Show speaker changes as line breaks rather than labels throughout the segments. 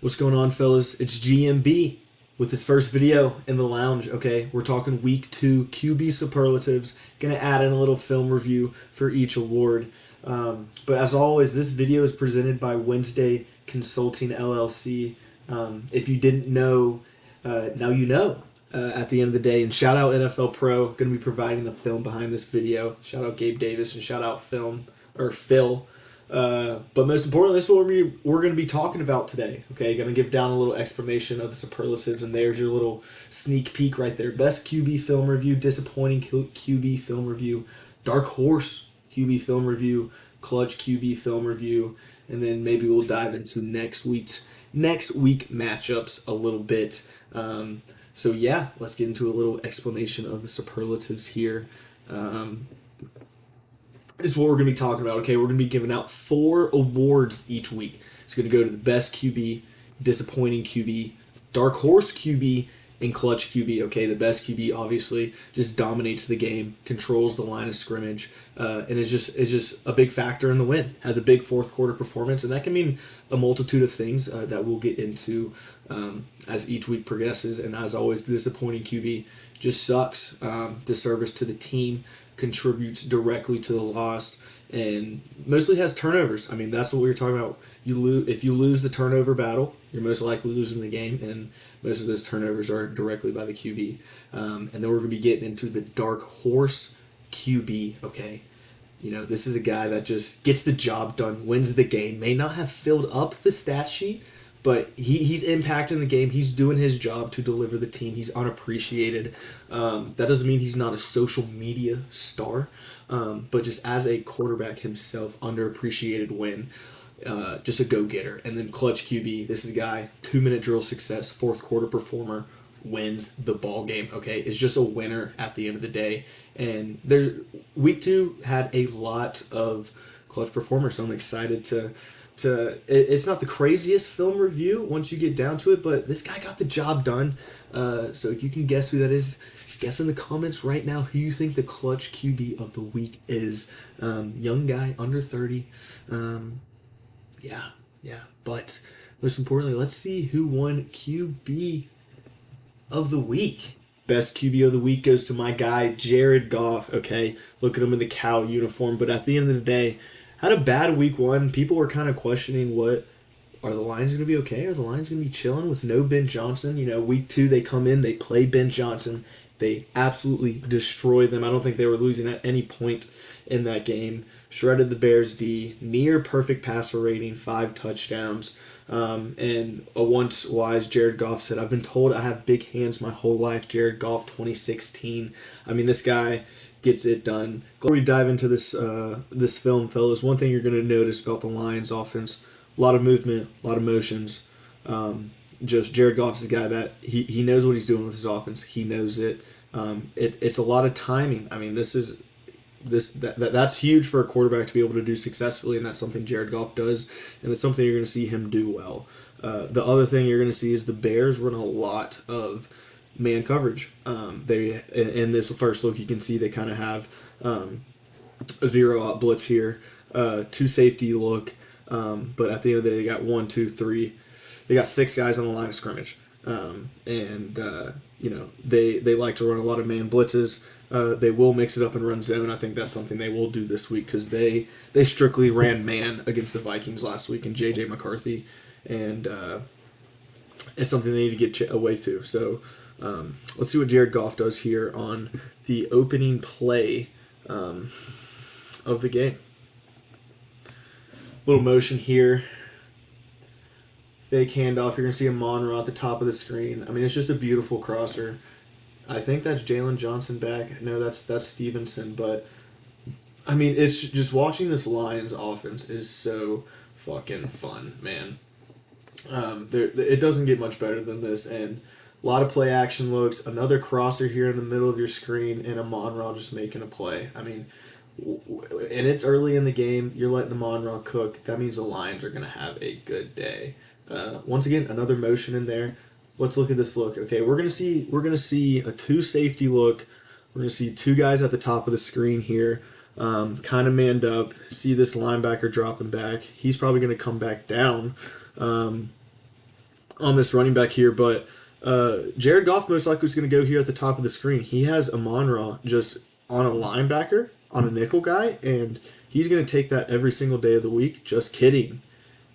What's going on, fellas? It's GMB with his first video in the lounge. Okay, we're talking week 2 QB Superlatives. Gonna add in a little film review for each award. But as always, this video is presented by Wednesday Consulting LLC. If you didn't know, now you know. At the end of the day, and shout out NFL Pro, going to be providing the film behind this video. Shout out Gabe Davis and shout out Phil. But most importantly, this is what we're going to be talking about today. Okay, going to give down a little explanation of the superlatives, and there's your little sneak peek right there. Best QB film review, disappointing QB film review, dark horse QB film review, clutch QB film review, and then maybe we'll dive into next week matchups a little bit. So yeah, let's get into a little explanation of the superlatives here. This is what we're going to be talking about. Okay, we're going to be giving out 4 awards each week. It's going to go to the best QB, disappointing QB, dark horse QB, and clutch QB. Okay, the best QB obviously just dominates the game, controls the line of scrimmage, and is just a big factor in the win. Has a big fourth quarter performance, and that can mean a multitude of things that we'll get into as each week progresses. And as always, the disappointing QB just sucks. Disservice to the team, contributes directly to the loss, and mostly has turnovers. I mean, that's what we were talking about. If you lose the turnover battle, you're most likely losing the game, and most of those turnovers are directly by the QB. And then we're going to be getting into the dark horse QB. Okay, this is a guy that just gets the job done, wins the game, may not have filled up the stat sheet, but he's impacting the game. He's doing his job to deliver the team. He's unappreciated. That doesn't mean he's not a social media star, but just as a quarterback himself, underappreciated win. Just a go-getter. And then clutch QB, this is a guy, 2-minute drill success, fourth quarter performer, wins the ball game. Okay, it's just a winner at the end of the day. And week 2 had a lot of clutch performers, so I'm excited to it's not the craziest film review once you get down to it, but this guy got the job done. So if you can guess who that is, guess in the comments right now who you think the clutch QB of the week is. Young guy, under 30. Yeah. But most importantly, let's see who won QB of the week. Best QB of the week goes to my guy, Jared Goff. Okay, look at him in the cow uniform. But at the end of the day, had a bad week 1. People were kind of questioning are the Lions going to be okay? Are the Lions going to be chilling with no Ben Johnson? Week 2 they come in, they play Ben Johnson. They absolutely destroy them. I don't think they were losing at any point in that game. Shredded the Bears D, near perfect passer rating, 5 touchdowns. And a once wise Jared Goff said, "I've been told I have big hands my whole life." Jared Goff, 2016. I mean, this guy gets it done. Before we dive into this film, fellas, one thing you're going to notice about the Lions offense: a lot of movement, a lot of motions. Just Jared Goff is a guy that he knows what he's doing with his offense. He knows it. It's a lot of timing. I mean, that's huge for a quarterback to be able to do successfully, and that's something Jared Goff does, and it's something you're going to see him do well. The other thing you're going to see is the Bears run a lot of man coverage. They in this first look, you can see they kind of have a zero-out blitz here, 2 safety look, but at the end of the day, they got 1, 2, 3. They got 6 guys on the line of scrimmage, and they like to run a lot of man blitzes. They will mix it up and run zone. I think that's something they will do this week because they strictly ran man against the Vikings last week and J.J. McCarthy, and it's something they need to get away to. So let's see what Jared Goff does here on the opening play of the game. Little motion here. Fake handoff. You're going to see a Monroe at the top of the screen. I mean, it's just a beautiful crosser. I think that's Jalen Johnson back. No, that's Stevenson. But, I mean, it's just watching this Lions offense is so fucking fun, man. It doesn't get much better than this. And a lot of play action looks. Another crosser here in the middle of your screen, and a Monroe just making a play. I mean, and it's early in the game. You're letting the Monroe cook. That means the Lions are going to have a good day. Once again, another motion in there. Let's look at this look. Okay, we're gonna see a 2 safety look. We're gonna see 2 guys at the top of the screen here, kind of manned up. See this linebacker dropping back. He's probably gonna come back down. on this running back here, but Jared Goff most likely is going to go here at the top of the screen. He has Amon-Ra just on a linebacker, on a nickel guy, and he's going to take that every single day of the week. Just kidding.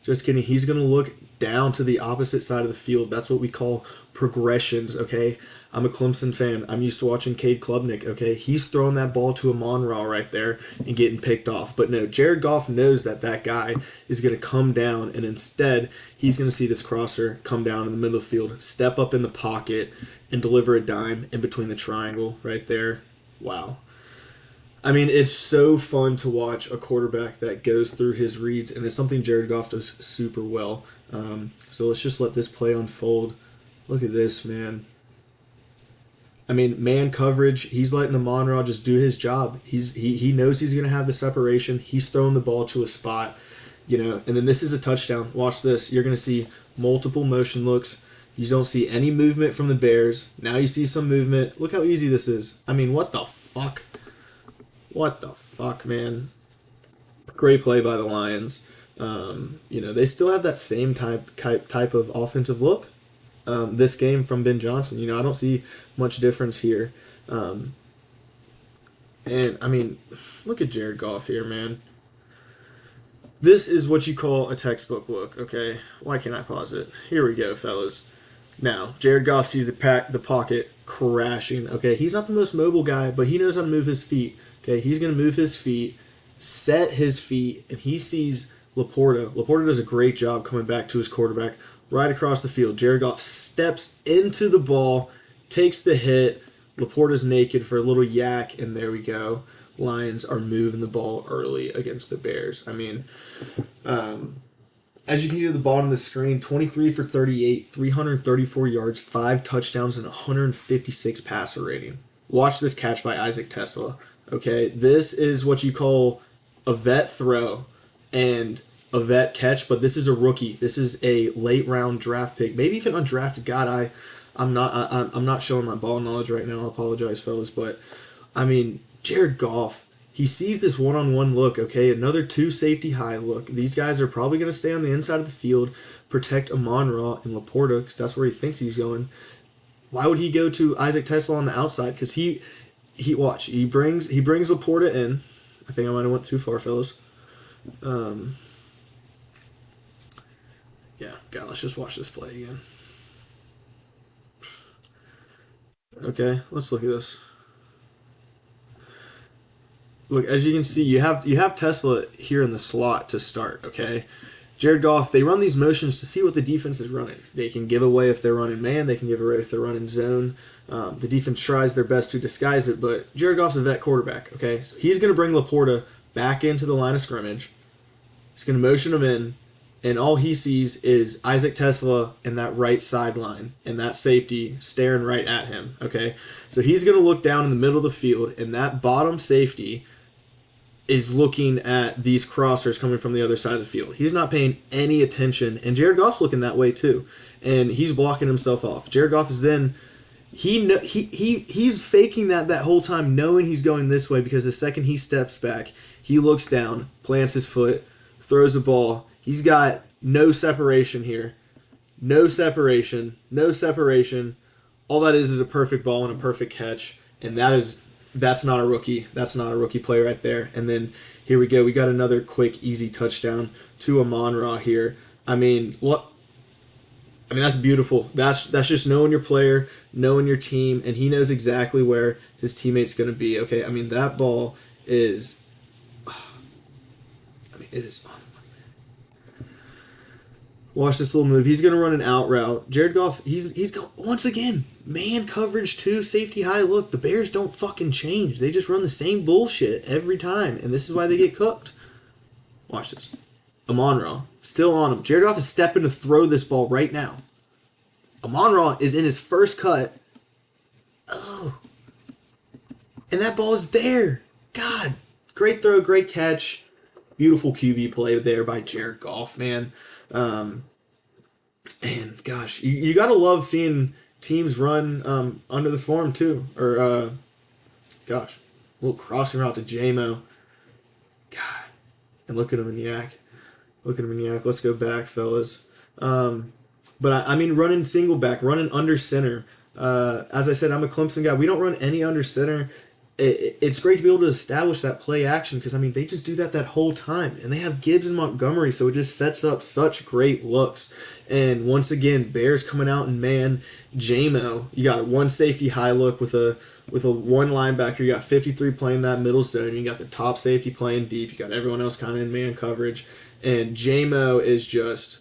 Just kidding. He's going to look down to the opposite side of the field. That's what we call progressions, okay? I'm a Clemson fan. I'm used to watching Cade Klubnik, okay? He's throwing that ball to Amon-Ra right there and getting picked off. But no, Jared Goff knows that that guy is going to come down, and instead, he's going to see this crosser come down in the middle of the field, step up in the pocket, and deliver a dime in between the triangle right there. Wow. I mean, it's so fun to watch a quarterback that goes through his reads, and it's something Jared Goff does super well. So let's just let this play unfold. Look at this, man. I mean, man coverage. He's letting Amon-Ra just do his job. He knows he's going to have the separation. He's throwing the ball to a spot, and then this is a touchdown. Watch this. You're going to see multiple motion looks. You don't see any movement from the Bears. Now you see some movement. Look how easy this is. I mean, what the fuck? What the fuck, man? Great play by the Lions. They still have that same type of offensive look. This game from Ben Johnson. I don't see much difference here. And I mean, look at Jared Goff here, man. This is what you call a textbook look, okay? Why can't I pause it? Here we go, fellas. Now, Jared Goff sees the pocket crashing. Okay, he's not the most mobile guy, but he knows how to move his feet. Okay, he's going to move his feet, set his feet, and he sees Laporta. Laporta does a great job coming back to his quarterback right across the field. Jared Goff steps into the ball, takes the hit. Laporta's naked for a little yak, and there we go. Lions are moving the ball early against the Bears. I mean, as you can see at the bottom of the screen, 23 for 38, 334 yards, 5 touchdowns, and 156 passer rating. Watch this catch by Isaac Tesla. Okay, this is what you call a vet throw and a vet catch, but this is a rookie. This is a late round draft pick, maybe even undrafted. God, I'm not showing my ball knowledge right now. I apologize, fellas, but I mean, Jared Goff. He sees this one-on-one look, okay? Another 2 safety high look. These guys are probably going to stay on the inside of the field, protect Amon-Ra and Laporta, because that's where he thinks he's going. Why would he go to Isaac Tesla on the outside? Because he brings Laporta in. I think I might have went too far, fellas. Yeah, God, let's just watch this play again. Okay, let's look at this. Look, as you can see, you have Tesla here in the slot to start, okay? Jared Goff, they run these motions to see what the defense is running. They can give away if they're running man. They can give away if they're running zone. The defense tries their best to disguise it, but Jared Goff's a vet quarterback, okay? So he's going to bring Laporta back into the line of scrimmage. He's going to motion him in, and all he sees is Isaac Tesla and that right sideline and that safety staring right at him, okay? So he's going to look down in the middle of the field, and that bottom safety is looking at these crossers coming from the other side of the field. He's not paying any attention, and Jared Goff's looking that way too, and he's blocking himself off. Jared Goff is then he's faking that whole time, knowing he's going this way, because the second he steps back, he looks down, plants his foot, throws the ball. He's got no separation here, no separation. All that is a perfect ball and a perfect catch, and that's not a rookie. That's not a rookie play right there. And then here we go. We got another quick, easy touchdown to Amon-Ra here. I mean, that's beautiful. That's just knowing your player, knowing your team, and he knows exactly where his teammate's going to be. Okay, I mean, that ball is... it is on. Watch this little move. He's going to run an out route. Jared Goff, he's going, once again, man coverage 2, safety high. Look, the Bears don't fucking change. They just run the same bullshit every time, and this is why they get cooked. Watch this. Amon-Ra, still on him. Jared Goff is stepping to throw this ball right now. Amon-Ra is in his first cut. Oh. And that ball is there. God. Great throw, great catch. Beautiful QB play there by Jared Goff, man. And gosh, you gotta love seeing teams run under the form too. Or gosh, a little crossing route to JMO. God, and look at him in yak. Let's go back, fellas. But I mean, running single back, running under center. As I said, I'm a Clemson guy. We don't run any under center. It's great to be able to establish that play action because I mean they just do that whole time, and they have Gibbs and Montgomery, so it just sets up such great looks. And once again, Bears coming out in man, JMO. You got one safety high look with a one linebacker. You got 53 playing that middle zone. You got the top safety playing deep. You got everyone else kind of in man coverage, and JMO is just.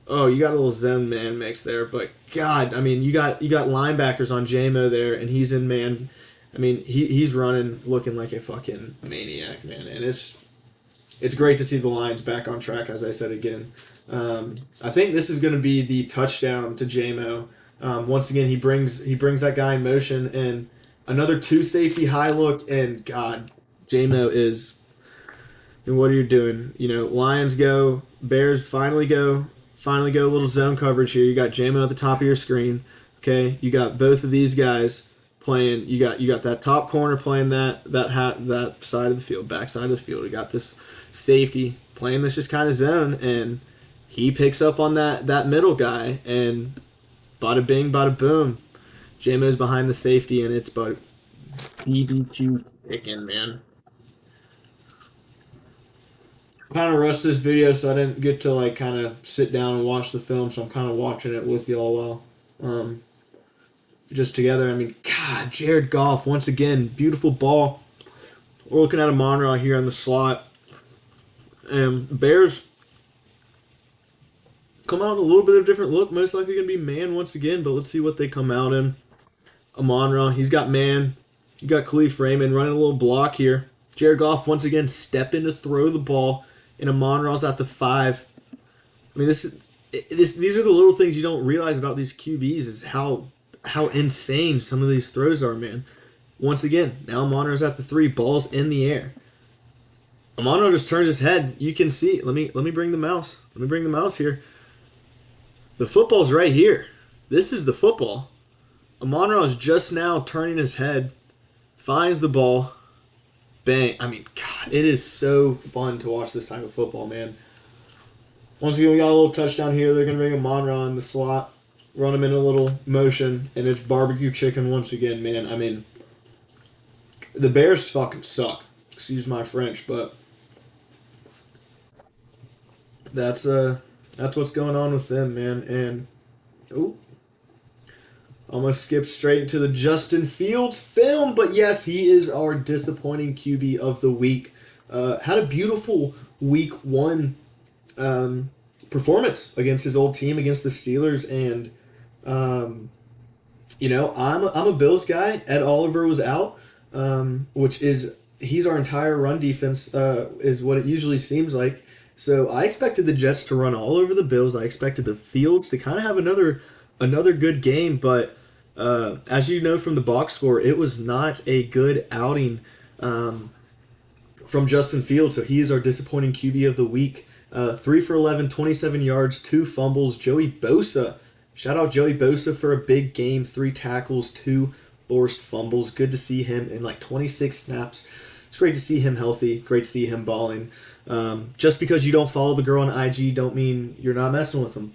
Oh, you got a little zone man mix there, but God, I mean, you got linebackers on JMO there, and he's in man. I mean, he's running looking like a fucking maniac, man, and it's great to see the Lions back on track. As I said again, I think this is going to be the touchdown to JMO. Once again, he brings that guy in motion, and another two safety high look, and God, JMO is. And what are you doing? You know, Lions go, Bears finally go. Finally, go a little zone coverage here. You got JMO at the top of your screen. Okay, you got both of these guys playing. You got that top corner playing that side of the field, back side of the field. You got this safety playing this just kind of zone, and he picks up on that middle guy, and bada bing, bada boom. JMO's behind the safety, and it's but BBQ chicken, man. Kind of rushed this video, so I didn't get to like kind of sit down and watch the film. So I'm kind of watching it with y'all while just together. I mean, God, Jared Goff once again, beautiful ball. We're looking at a Monroe here in the slot, and Bears come out in a little bit of a different look. Most likely gonna be man once again, but let's see what they come out in. Amon-Ra, he's got man. You got Khalif Raymond running a little block here. Jared Goff once again stepping to throw the ball. And Amon-Ra's at the 5. I mean, these are the little things you don't realize about these QBs is how insane some of these throws are, man. Once again, now Amon-Ra's at the 3, ball's in the air. Amon-Ra just turns his head. You can see. Let me bring the mouse. Let me bring the mouse here. The football's right here. This is the football. Amon-Ra is just now turning his head, finds the ball. Bang. I mean, God, it is so fun to watch this type of football, man. Once again, we got a little touchdown here. They're going to bring a Monroe in the slot, run him in a little motion, and it's barbecue chicken once again, man. I mean, the Bears fucking suck. Excuse my French, but that's what's going on with them, man. And, oh, almost skipped straight into the Justin Fields film, but yes, he is our disappointing QB of the week. Had a beautiful week 1 performance against his old team, against the Steelers, and you know, I'm a Bills guy. Ed Oliver was out, which is he's our entire run defense, is what it usually seems like. So I expected the Jets to run all over the Bills. I expected the Fields to kind of have another good game, but as you know from the box score, it was not a good outing from Justin Fields. So he is our disappointing QB of the week. 3 for 11, 27 yards, 2 fumbles. Joey Bosa. Shout out Joey Bosa for a big game. 3 tackles, 2 forced fumbles. Good to see him in like 26 snaps. It's great to see him healthy. Great to see him balling. Just because you don't follow the girl on IG don't mean you're not messing with him.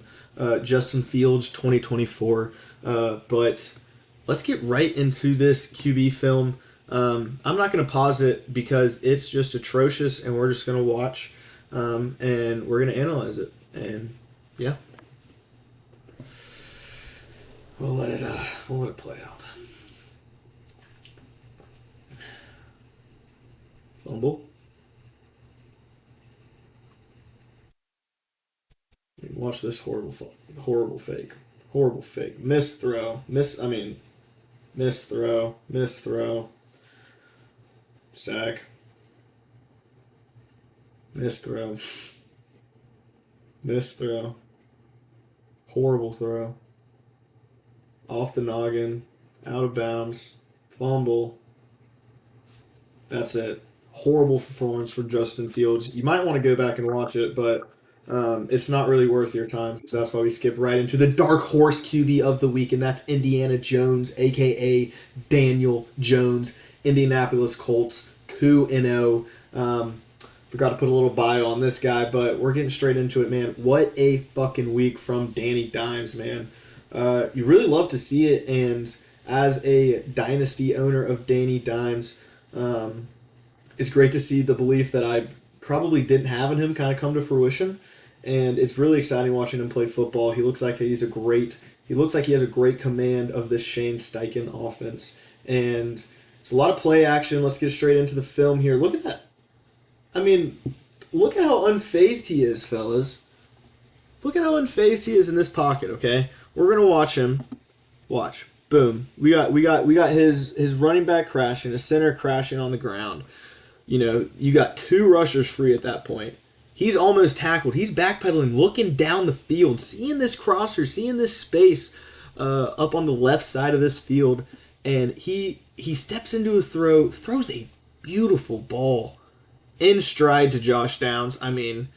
Justin Fields 2024. But let's get right into this QB film. I'm not going to pause it because it's just atrocious, and we're just going to watch and we're going to analyze it. And yeah, we'll let it play out. Fumble. Watch this horrible fake. Horrible fake. Missed throw. Missed throw. Sack. Missed throw. Missed throw. Horrible throw. Off the noggin. Out of bounds. Fumble. That's it. Horrible performance for Justin Fields. You might want to go back and watch it, but it's not really worth your time, because that's why we skip right into the dark horse QB of the week, and that's Indiana Jones, a.k.a. Daniel Jones, Indianapolis Colts, 2-0. Forgot to put a little bio on this guy, but we're getting straight into it, man. What a fucking week from Danny Dimes, man. You really love to see it, and as a dynasty owner of Danny Dimes, it's great to see the belief that I probably didn't have in him kind of come to fruition, and it's really exciting watching him play football. He looks like he has a great command of this Shane Steichen offense, and it's a lot of play action. Let's get straight into the film here. Look at that. I mean, look at how unfazed he is, fellas. Look at how unfazed he is in this pocket, okay? We're gonna watch him. Watch. Boom. We got his running back crashing, his center crashing on the ground. You know, you got two rushers free at that point. He's almost tackled. He's backpedaling, looking down the field, seeing this crosser, seeing this space up on the left side of this field, and he steps into a throw, throws a beautiful ball in stride to Josh Downs. I mean,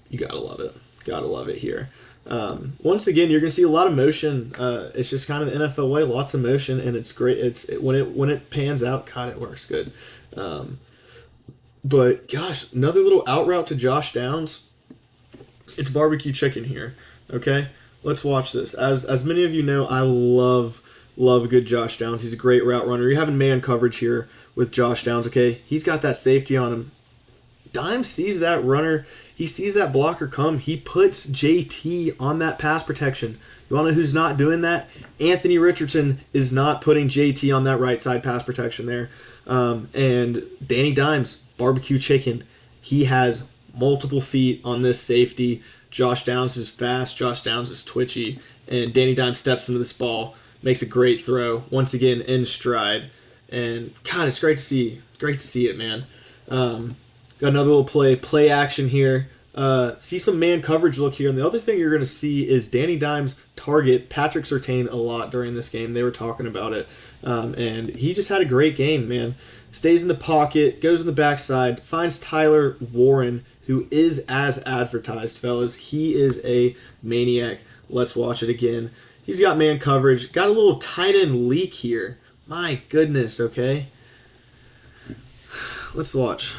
you gotta love it. Gotta love it here. Once again, you're gonna see a lot of motion. It's just kind of the NFL way, lots of motion, and it's great. When it pans out, God, it works good. But gosh, another little out route to Josh Downs. It's barbecue chicken here. Okay, let's watch this. As many of you know, I love good Josh Downs. He's a great route runner. You're having man coverage here with Josh Downs. Okay, he's got that safety on him. Dimes sees that runner. He sees that blocker come. He puts JT on that pass protection. You want to know who's not doing that? Anthony Richardson is not putting JT on that right side pass protection there. And Danny Dimes, barbecue chicken, he has multiple feet on this safety. Josh Downs is fast. Josh Downs is twitchy. And Danny Dimes steps into this ball, makes a great throw. Once again, in stride. And, God, it's great to see. Great to see it, man. Got another little play action here. See some man coverage look here. And the other thing you're going to see is Danny Dimes target Patrick Surtain a lot during this game. They were talking about it. And he just had a great game, man. Stays in the pocket, goes in the backside, finds Tyler Warren, who is as advertised, fellas. He is a maniac. Let's watch it again. He's got man coverage. Got a little tight end leak here. My goodness, okay? Let's watch.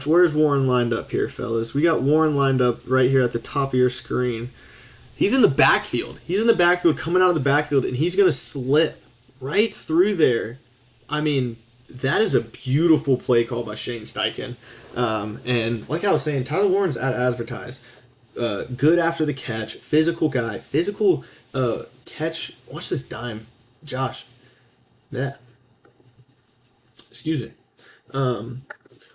Where's Warren lined up here, fellas? We got Warren lined up right here at the top of your screen. He's in the backfield. Coming out of the backfield, and he's going to slip right through there. I mean, that is a beautiful play call by Shane Steichen. And like I was saying, Tyler Warren's at advertised. Good after the catch. Physical guy. Physical catch. Watch this dime. Josh. Yeah. Excuse me.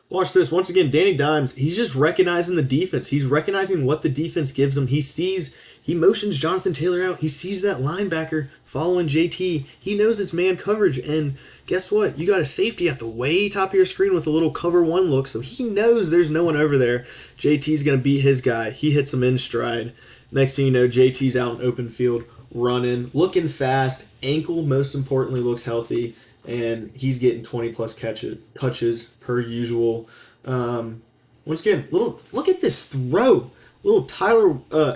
Watch this. Once again, Danny Dimes, he's just recognizing the defense. He's recognizing what the defense gives him. He motions Jonathan Taylor out. He sees that linebacker following JT. He knows it's man coverage. And guess what? You got a safety at the way top of your screen with a little cover one look. So he knows there's no one over there. JT's going to beat his guy. He hits him in stride. Next thing you know, JT's out in open field, running, looking fast. Ankle, most importantly, looks healthy. And he's getting 20-plus touches per usual. Once again, look at this throw. Little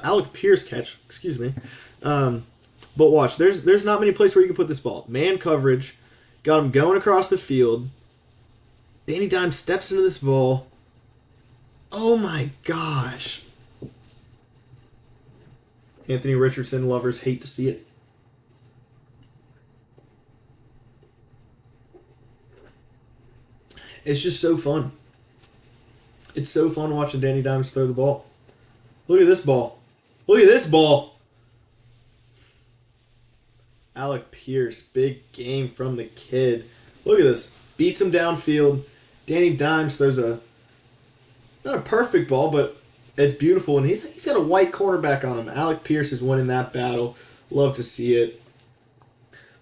Alec Pierce catch. Excuse me. But watch. There's not many places where you can put this ball. Man coverage. Got him going across the field. Danny Dimes steps into this ball. Oh my gosh. Anthony Richardson lovers hate to see it. It's just so fun. It's so fun watching Danny Dimes throw the ball. Look at this ball. Look at this ball. Alec Pierce, big game from the kid. Look at this. Beats him downfield. Danny Dimes throws not a perfect ball, but it's beautiful. And he's got a white cornerback on him. Alec Pierce is winning that battle. Love to see it.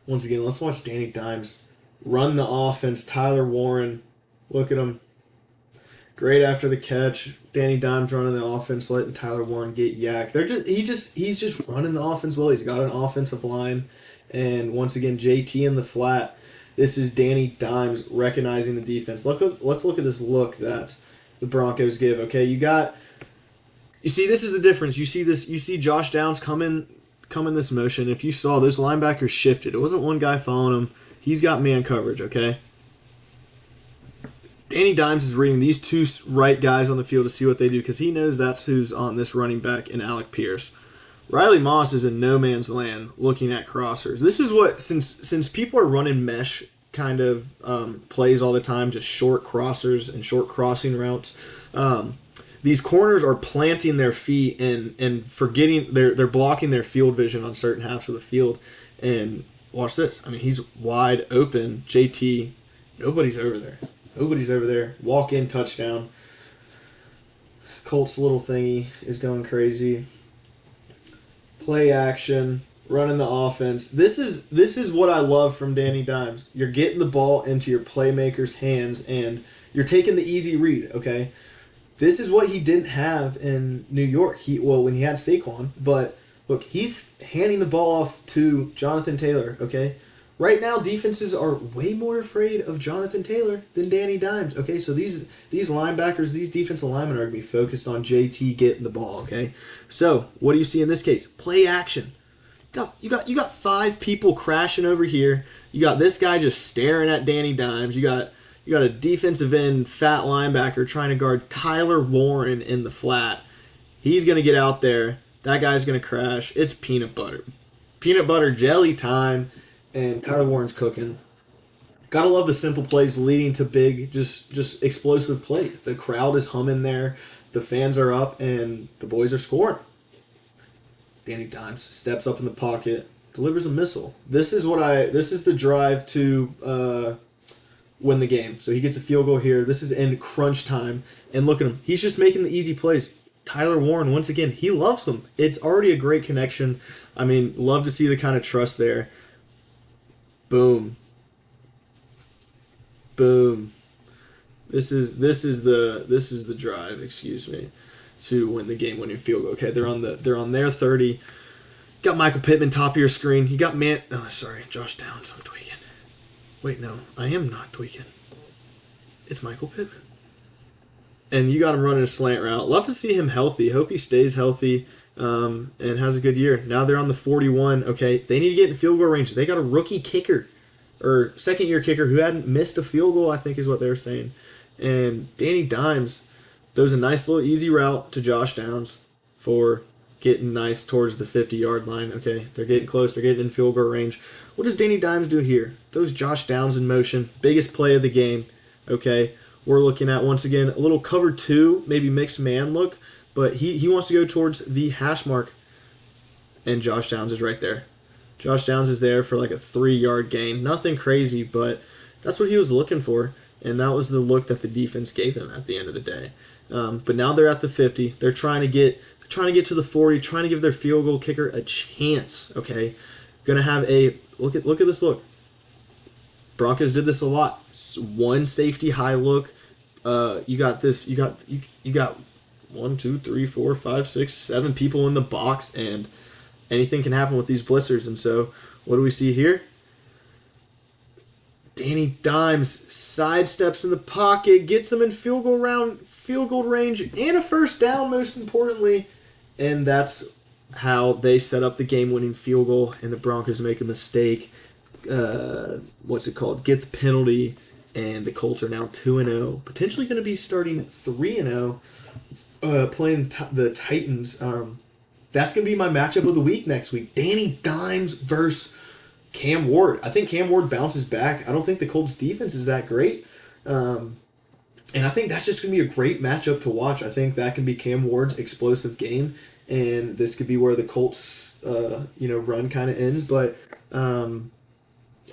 Once again, let's watch Danny Dimes run the offense. Tyler Warren. Look at him. Great after the catch. Danny Dimes running the offense, letting Tyler Warren get yacked. He's just running the offense well. He's got an offensive line. And once again, JT in the flat. This is Danny Dimes recognizing the defense. Let's look at this look that the Broncos give. Okay, you see this is the difference. You see Josh Downs come in this motion. If you saw, those linebackers shifted. It wasn't one guy following him. He's got man coverage, okay? Danny Dimes is reading these two right guys on the field to see what they do because he knows that's who's on this running back and Alec Pierce. Riley Moss is in no man's land looking at crossers. This is what, since people are running mesh kind of plays all the time, just short crossers and short crossing routes, these corners are planting their feet and forgetting, they're blocking their field vision on certain halves of the field. And watch this. I mean, he's wide open. JT, nobody's over there. Nobody's over there. Walk in touchdown. Colts little thingy is going crazy. Play action, running the offense. This is what I love from Danny Dimes. You're getting the ball into your playmaker's hands and you're taking the easy read, okay? This is what he didn't have in New York. When he had Saquon, but look, he's handing the ball off to Jonathan Taylor, okay? Right now, defenses are way more afraid of Jonathan Taylor than Danny Dimes. Okay, so these linebackers, these defensive linemen are going to be focused on JT getting the ball. Okay, so what do you see in this case? Play action. You got 5 people crashing over here. You got this guy just staring at Danny Dimes. You got a defensive end fat linebacker trying to guard Tyler Warren in the flat. He's going to get out there. That guy's going to crash. It's peanut butter jelly time. And Tyler Warren's cooking. Gotta love the simple plays leading to big, just explosive plays. The crowd is humming there, the fans are up, and the boys are scoring. Danny Dimes steps up in the pocket, delivers a missile. This is the drive to win the game. So he gets a field goal here. This is in crunch time, and look at him. He's just making the easy plays. Tyler Warren, once again, he loves them. It's already a great connection. I mean, love to see the kind of trust there. Boom. Boom. This is the drive, excuse me, to win the game-winning field goal. Okay, they're on their 30. Got Michael Pittman top of your screen. You got Josh Downs. I'm tweaking. Wait, no, I am not tweaking. It's Michael Pittman. And you got him running a slant route. Love to see him healthy. Hope he stays healthy. And has a good year. Now they're on the 41. Okay, they need to get in field goal range. They got a rookie kicker, or second-year kicker who hadn't missed a field goal, I think is what they were saying. And Danny Dimes throws a nice little easy route to Josh Downs for getting nice towards the 50-yard line. Okay, they're getting close. They're getting in field goal range. What does Danny Dimes do here? Throws Josh Downs in motion. Biggest play of the game. Okay, we're looking at, once again, a little cover 2, maybe mixed man look. But he wants to go towards the hash mark, and Josh Downs is right there. Josh Downs is there for like a 3-yard gain. Nothing crazy, but that's what he was looking for, and that was the look that the defense gave him at the end of the day. But now they're at the 50. They're trying to get to the 40, trying to give their field goal kicker a chance. Okay, gonna have a look at this look. Broncos did this a lot. One safety high look. You got 1, 2, 3, 4, 5, 6, 7 people in the box, and anything can happen with these blitzers. And so, what do we see here? Danny Dimes sidesteps in the pocket, gets them in field goal range, and a first down, most importantly. And that's how they set up the game-winning field goal, and the Broncos make a mistake. Get the penalty, and the Colts are now 2-0, potentially going to be starting 3-0. Playing the Titans. That's going to be my matchup of the week next week. Danny Dimes versus Cam Ward. I think Cam Ward bounces back. I don't think the Colts defense is that great. And I think that's just going to be a great matchup to watch. I think that can be Cam Ward's explosive game. And this could be where the Colts run kind of ends. But I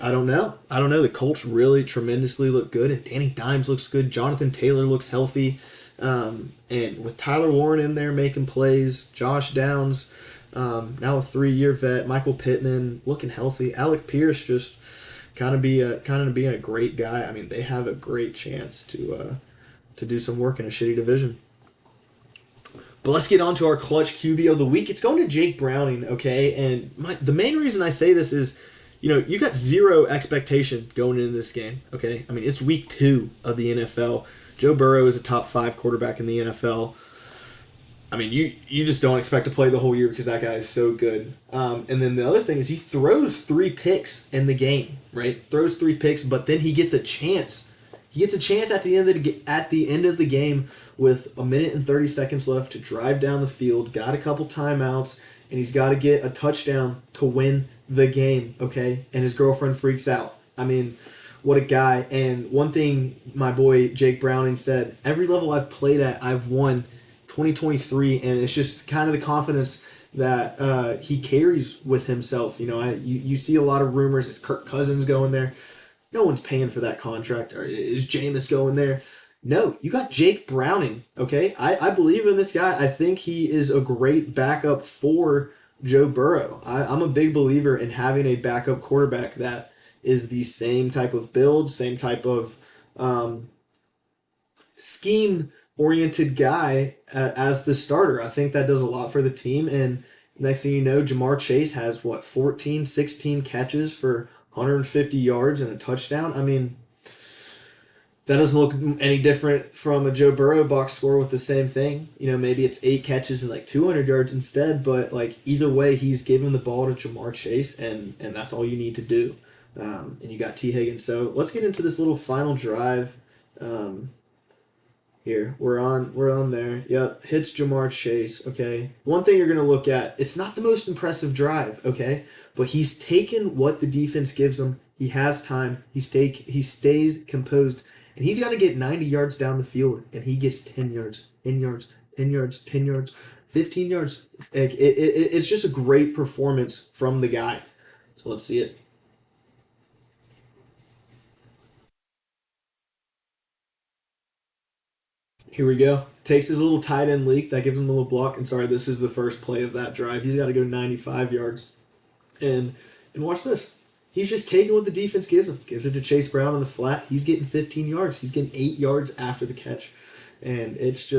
don't know. The Colts really tremendously look good. And Danny Dimes looks good. Jonathan Taylor looks healthy. And with Tyler Warren in there making plays, Josh Downs, now a 3-year vet, Michael Pittman looking healthy, Alec Pierce just kind of being a great guy. I mean, they have a great chance to do some work in a shitty division. But let's get on to our clutch QB of the week. It's going to Jake Browning, okay? And the main reason I say this is, you got zero expectation going into this game, okay? I mean, it's week 2 of the NFL. Joe Burrow is a top 5 quarterback in the NFL. I mean, you just don't expect to play the whole year because that guy is so good. And then the other thing is he throws 3 picks in the game, right? Throws 3 picks, but then he gets a chance He gets a chance at the end of the game with a minute and 30 seconds left to drive down the field. Got a couple timeouts, and he's got to get a touchdown to win the game. Okay, and his girlfriend freaks out. I mean, what a guy! And one thing my boy Jake Browning said: every level I've played at, I've won. 2023, and it's just kind of the confidence that he carries with himself. You see a lot of rumors. Is Kirk Cousins going there? No one's paying for that contract. Or is Jameis going there? No, you got Jake Browning, okay? I believe in this guy. I think he is a great backup for Joe Burrow. I'm a big believer in having a backup quarterback that is the same type of build, same type of scheme oriented guy as the starter. I think that does a lot for the team. And next thing you know, Jamar Chase has 14, 16 catches for 150 yards and a touchdown. I mean, that doesn't look any different from a Joe Burrow box score with the same thing. Maybe it's 8 catches and like 200 yards instead, but like either way, he's giving the ball to Jamar Chase, and that's all you need to do. And you got T. Higgins. So let's get into this little final drive. Here, we're on there. Yep, hits Jamar Chase, okay? One thing you're going to look at, it's not the most impressive drive, okay? But he's taken what the defense gives him. He has time. He stays composed. And he's got to get 90 yards down the field, and he gets 10 yards, 10 yards, 10 yards, 10 yards, 15 yards. It's just a great performance from the guy. So let's see it. Here we go. Takes his little tight end leak. That gives him a little block. And sorry, this is the first play of that drive. He's got to go 95 yards. And watch this. He's just taking what the defense gives him. Gives it to Chase Brown on the flat. He's getting 15 yards. He's getting 8 yards after the catch. And it's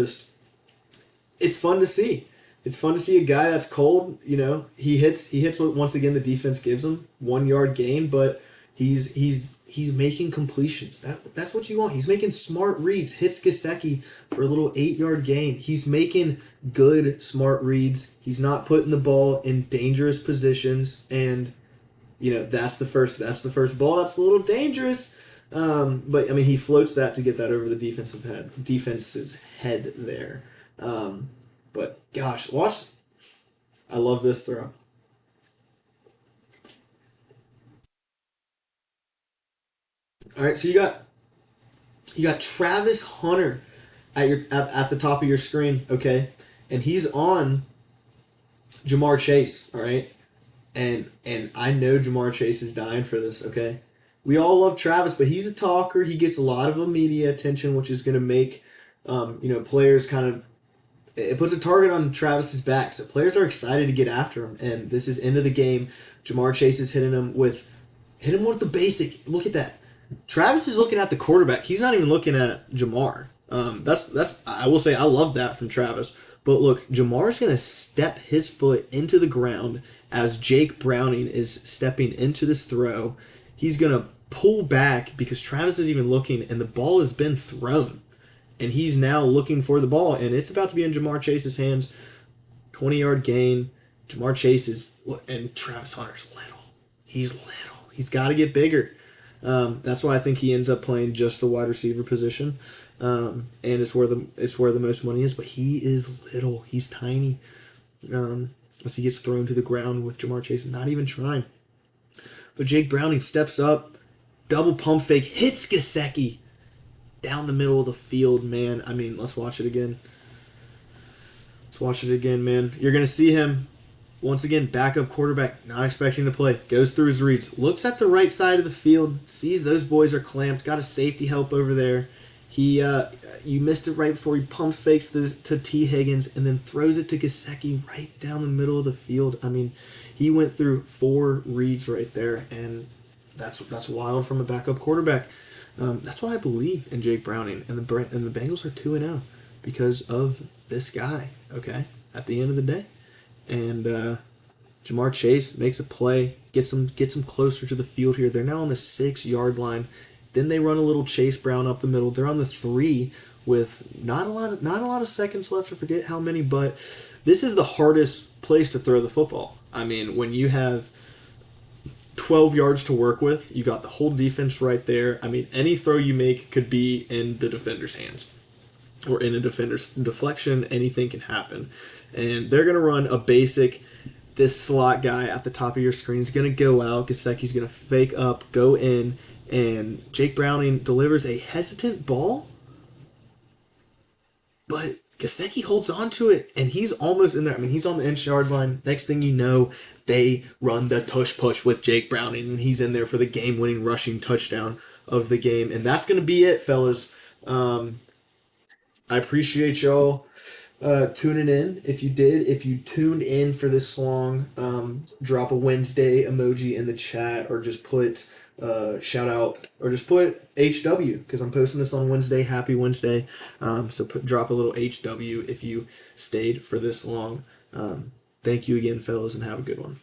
fun to see. It's fun to see a guy that's cold. He hits what once again the defense gives him. 1 yard gain, but he's making completions. That's what you want. He's making smart reads. Hits Gesicki for a little 8 yard gain. He's making good smart reads. He's not putting the ball in dangerous positions, and that's the first ball. That's a little dangerous. But I mean, he floats that to get that over the defense's head there. But gosh, watch. I love this throw. All right, so you got Travis Hunter at the top of your screen, okay, and he's on Jamar Chase, all right, and I know Jamar Chase is dying for this, okay. We all love Travis, but he's a talker. He gets a lot of media attention, which is going to make players kind of. It puts a target on Travis's back, so players are excited to get after him. And this is end of the game. Jamar Chase is hitting him with the basic. Look at that. Travis is looking at the quarterback. He's not even looking at Jamar. That's I will say I love that from Travis. But look, Jamar's gonna step his foot into the ground as Jake Browning is stepping into this throw. He's gonna pull back because Travis is even looking, and the ball has been thrown. And he's now looking for the ball, and it's about to be in Jamar Chase's hands. 20-yard gain. Jamar Chase and Travis Hunter's little. He's little. He's got to get bigger. That's why I think he ends up playing just the wide receiver position, and it's where the most money is. But he is little. He's tiny. As he gets thrown to the ground with Jamar Chase not even trying. But Jake Browning steps up, double pump fake, hits Gesicki down the middle of the field, man. I mean, let's watch it again. Man. You're going to see him, once again, backup quarterback, not expecting to play. Goes through his reads. Looks at the right side of the field. Sees those boys are clamped. Got a safety help over there. You missed it right before he pumps fakes to T. Higgins and then throws it to Gesicki right down the middle of the field. I mean, he went through 4 reads right there, and that's wild from a backup quarterback. That's why I believe in Jake Browning, and the Bengals are 2-0 because of this guy. Okay, at the end of the day, and Jamar Chase makes a play, gets them closer to the field here. They're now on the 6-yard line. Then they run a little Chase Brown up the middle. They're on the 3 with not a lot of seconds left. I forget how many, but this is the hardest place to throw the football. I mean, when you have 12 yards to work with. You got the whole defense right there. I mean, any throw you make could be in the defender's hands or in a defender's deflection. Anything can happen. And they're going to run a basic. This slot guy at the top of your screen is going to go out. Gesicki's going to fake up, go in, and Jake Browning delivers a hesitant ball, but Gesicki holds on to it, and he's almost in there. I mean, he's on the inch yard line. Next thing you know, they run the tush push with Jake Browning, and he's in there for the game-winning rushing touchdown of the game. And that's going to be it, fellas. I appreciate y'all tuning in. If you tuned in for this long, drop a Wednesday emoji in the chat, or just put shout out, or just put HW, because I'm posting this on Wednesday. Happy Wednesday. So drop a little HW if you stayed for this long. Thank you again, fellas, and have a good one.